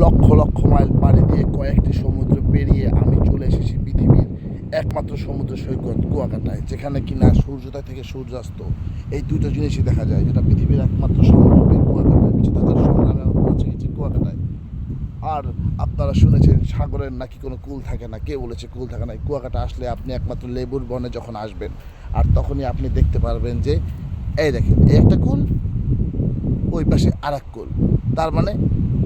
Lakh lakh mile পাড়ি দিয়ে কয়েকটি সমুদ্র পেরিয়ে আমি চলে এসেছি পৃথিবীর একমাত্র সমুদ্র সৈকত কুয়াকাটায়, যেখানে কিনা সূর্যোদয় থেকে সূর্যাস্ত এই দুটো জিনিসই দেখা যায়, যেটা পৃথিবীর একমাত্র সম্ভব এই কুয়াকাটায়। বেঁচে থাকার সংগ্রামে আমি পৌঁছে গেছি কুয়াকাটায়। আর আপনারা শুনেছেন সাগরের নাকি কোনো কুল থাকে না, কে বলেছে কুল থাকে না? কুয়াকাটা আসলে আপনি একমাত্র লেবুর বনে যখন আসবেন, আর তখনই আপনি দেখতে পারবেন যে এই দেখেন, এই একটা কুল, ওই পাশে আর এক কুল, তার মানে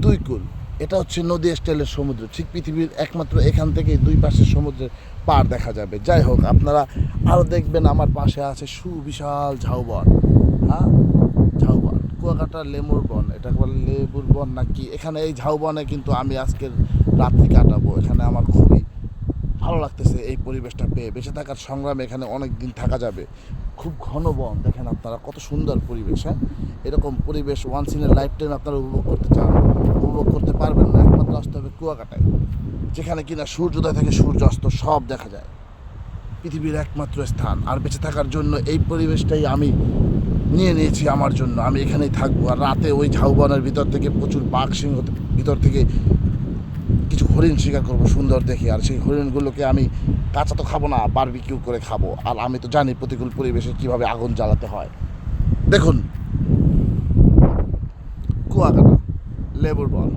দুই কুল। এটা হচ্ছে নদী স্টাইলের সমুদ্র। ঠিক পৃথিবীর একমাত্র এখান থেকেই দুই পাশের সমুদ্রের পার দেখা যাবে। যাই হোক, আপনারা আরও দেখবেন আমার পাশে আছে সুবিশাল ঝাউবন। হ্যাঁ, ঝাউবন, কুয়াকাটার লেমুর বন, এটা বলে লেবুর বন নাকি। এখানে এই ঝাউবনে কিন্তু আমি আজকের রাত্রি কাটাবো। এখানে আমার খুবই ভালো লাগতেছে এই পরিবেশটা পেয়ে। বেঁচে থাকার সংগ্রামে এখানে অনেক দিন থাকা যাবে। খুব ঘন বন, দেখেন আপনারা কত সুন্দর পরিবেশ। হ্যাঁ, এরকম পরিবেশ once in a lifetime আপনারা উপভোগ করতে চান, উপভোগ করতে পারবেন না, একমাত্র আসতে হবে কুয়াকাটায়, যেখানে কিনা সূর্যোদয় থেকে সূর্যাস্ত সব দেখা যায়। পৃথিবীর একমাত্র স্থান। আর বেঁচে থাকার জন্য এই পরিবেশটাই আমি নিয়ে নিয়েছি আমার জন্য। আমি এখানেই থাকবো। আর রাতে ওই ঝাউবনের ভিতর থেকে প্রচুর বাঘ সিংহ ভিতর থেকে কিছু হরিণ শিকার করবো সুন্দর দেখি। আর সেই হরিণগুলোকে আমি কাঁচা তো খাবো না, বারবিকিউ করে খাবো। আর আমি তো জানি প্রতিকূল পরিবেশে কীভাবে আগুন জ্বালাতে হয়। দেখুন, কুয়াকাটা, লেবুর বন।